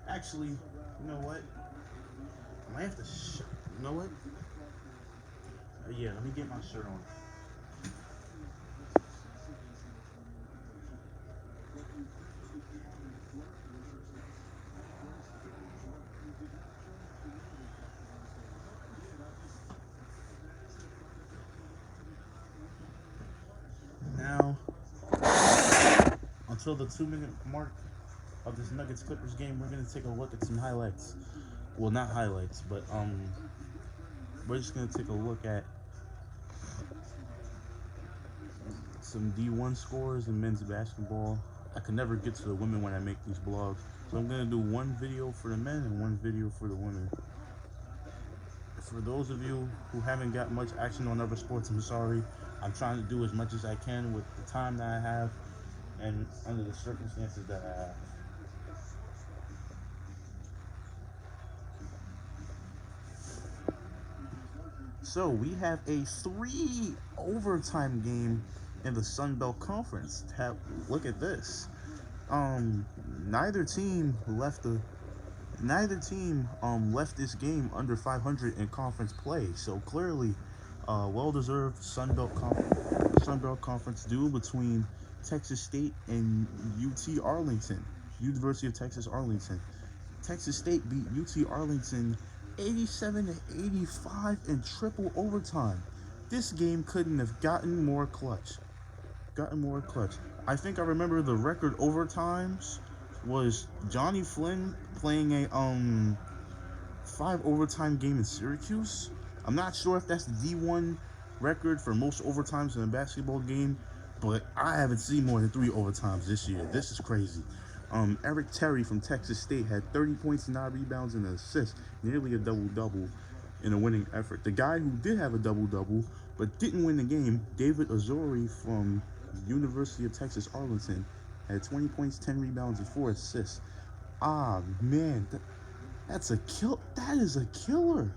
Actually, you know what? I might have to. You know what? Yeah, let me get my shirt on. Now, until the 2 minute mark of this Nuggets Clippers game, we're gonna take a look at some highlights. Well, not highlights, but we're just gonna take a look at some D1 scores in men's basketball. I can never get to the women when I make these blogs, so I'm gonna do one video for the men and one video for the women. For those of you who haven't got much action on other sports, I'm sorry. I'm trying to do as much as I can with the time that I have and under the circumstances that I have. So we have a 3 overtime game in the Sun Belt Conference. Look at this. Um, neither team left the neither team left this game under 500 in conference play. So clearly, well-deserved Sun Belt Conference duel between Texas State and UT Arlington, University of Texas Arlington. Texas State beat UT Arlington 87 to 85 in triple overtime. This game couldn't have gotten more clutch. I think I remember the record overtimes was Johnny Flynn playing a 5 overtime game in Syracuse. I'm not sure if that's the D1 record for most overtimes in a basketball game, but I haven't seen more than 3 overtimes this year. This is crazy. Eric Terry from Texas State had 30 points, 9 rebounds, and an assist, nearly a double-double in a winning effort. The guy who did have a double-double but didn't win the game, David Azori from University of Texas Arlington, had 20 points, 10 rebounds, and 4 assists. Ah, man, that is a killer.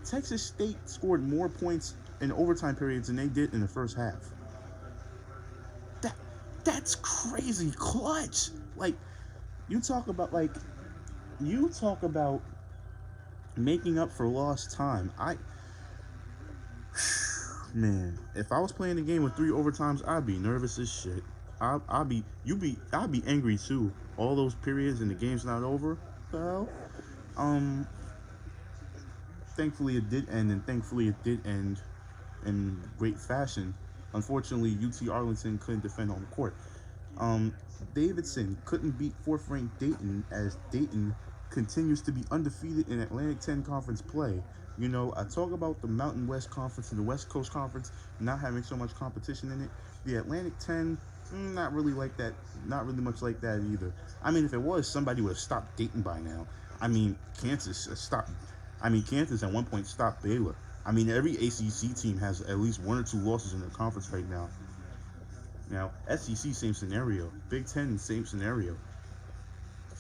Texas State scored more points in overtime periods than they did in the first half. That's crazy clutch. Like, you talk about making up for lost time. Man, if I was playing the game with 3 overtimes, I'd be nervous as shit. I'd be angry too. All those periods and the game's not over. Well, um, thankfully it did end, and thankfully it did end in great fashion. Unfortunately, UT Arlington couldn't defend on the court. Davidson couldn't beat fourth-ranked Dayton as Dayton continues to be undefeated in Atlantic 10 conference play. You know, I talk about the Mountain West Conference and the West Coast Conference not having so much competition in it. The Atlantic 10, not really like that. Not really much like that either. I mean, if it was, somebody would have stopped Dayton by now. I mean, Kansas at one point stopped Baylor. I mean, every ACC team has at least 1 or 2 losses in their conference right now. Now, SEC, same scenario. Big Ten, same scenario.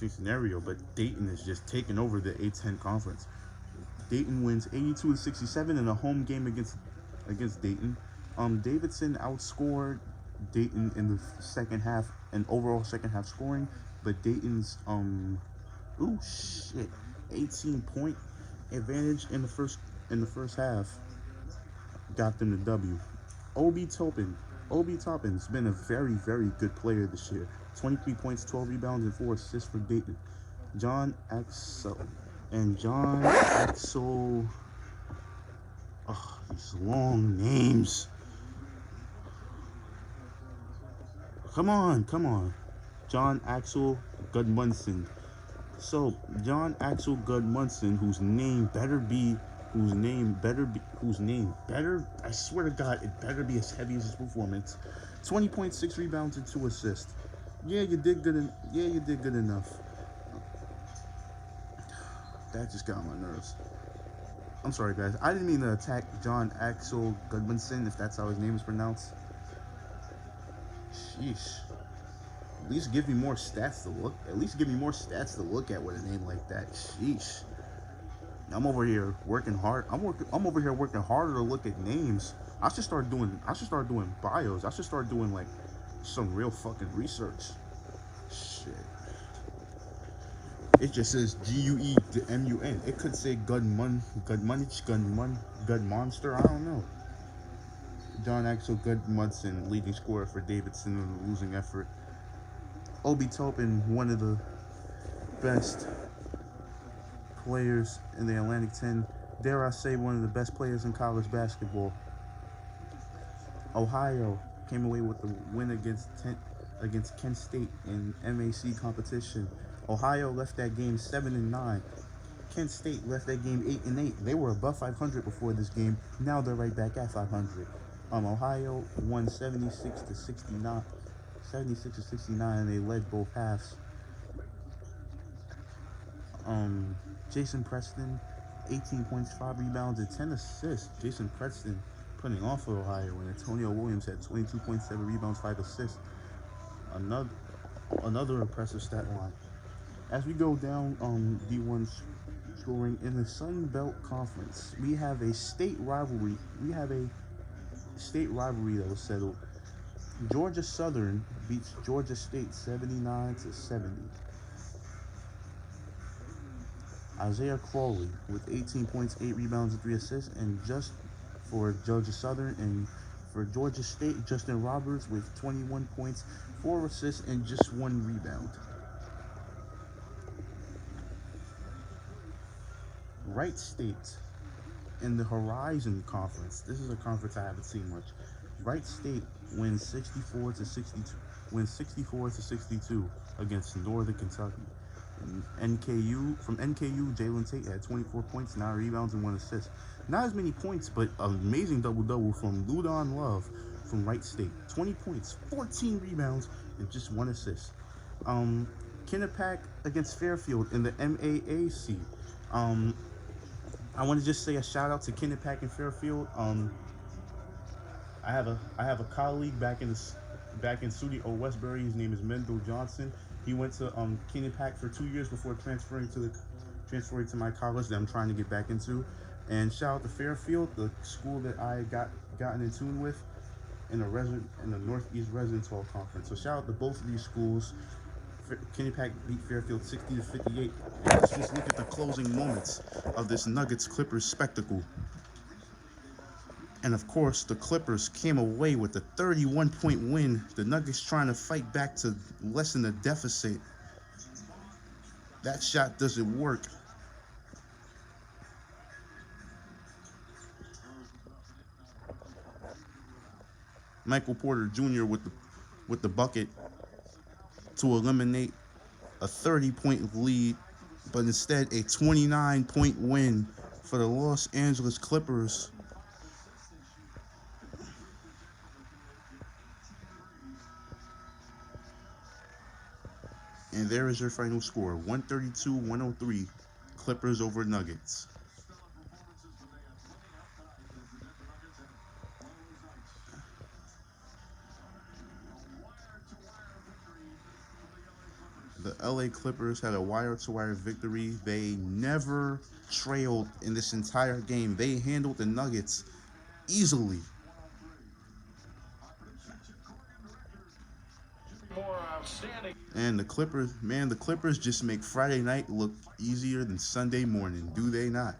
But Dayton is just taking over the A10 conference. Dayton wins 82 to 67 in a home game against Dayton. Davidson outscored Dayton in the second half and overall second half scoring, but Dayton's 18-point advantage in the first half got them the W. Obi Toppin's been a very, very good player this year. 23 points, 12 rebounds, and 4 assists for Dayton. John Axel. Oh, these long names. Come on. John Axel Gudmundsson. So, John Axel Gudmundsson, whose name better, I swear to God, it better be as heavy as his performance. 20 points, 6 rebounds, and 2 assists. Yeah, you did good enough. That just got on my nerves. I'm sorry, guys. I didn't mean to attack John Axel Gudmundsson, if that's how his name is pronounced. Sheesh. At least give me more stats to look at with a name like that. Sheesh. I'm over here working hard. I'm over here working harder to look at names. I should start doing bios. I should start doing like some real fucking research. Shit. It just says Guemun. It could say Gud Monster. I don't know. John Axel Gudmundsson, leading scorer for Davidson in the losing effort. Obi Toppin, one of the best players in the Atlantic 10. Dare I say, one of the best players in college basketball. Ohio came away with the win against Kent State in MAC competition. Ohio left that game 7-9. Kent State left that game 8-8. They were above 500 before this game. Now they're right back at 500. Ohio won 76-69. 76-69, and they led both halves. Jason Preston, 18 points, 5 rebounds, and 10 assists. Jason Preston putting on for Ohio, and Antonio Williams had 22 points, 7 rebounds, 5 assists. Another impressive stat line. As we go down D1 scoring in the Sun Belt Conference, we have a state rivalry. That was settled. Georgia Southern beats Georgia State 79-70. Isaiah Crawley with 18 points, 8 rebounds, and 3 assists, and just for Georgia Southern, and for Georgia State, Justin Roberts with 21 points, 4 assists, and just 1 rebound. Wright State in the Horizon Conference. This is a conference I haven't seen much. Wright State wins 64-62 against Northern Kentucky. And from NKU, Jalen Tate had 24 points, 9 rebounds, and 1 assist. Not as many points, but an amazing double-double from Ludon Love from Wright State. 20 points, 14 rebounds, and just 1 assist. Kennepack against Fairfield in the MAAC. I want to just say a shout out to Kennepack and Fairfield. I have a colleague back in Studio Westbury. His name is Mendel Johnson. He went to Kennepack for 2 years before transferring to my college that I'm trying to get back into. And shout out to Fairfield, the school that I gotten in tune with in the Northeast Residence Hall Conference. So shout out to both of these schools. Kennepack beat Fairfield 60-58. And let's just look at the closing moments of this Nuggets Clippers spectacle. And of course, the Clippers came away with a 31-point win. The Nuggets trying to fight back to lessen the deficit. That shot doesn't work. Michael Porter Jr. with the bucket to eliminate a 30-point lead, but instead a 29-point win for the Los Angeles Clippers. And there is your final score, 132-103, Clippers over Nuggets. The LA Clippers had a wire-to-wire victory. They never trailed in this entire game. They handled the Nuggets easily. And the Clippers just make Friday night look easier than Sunday morning, do they not?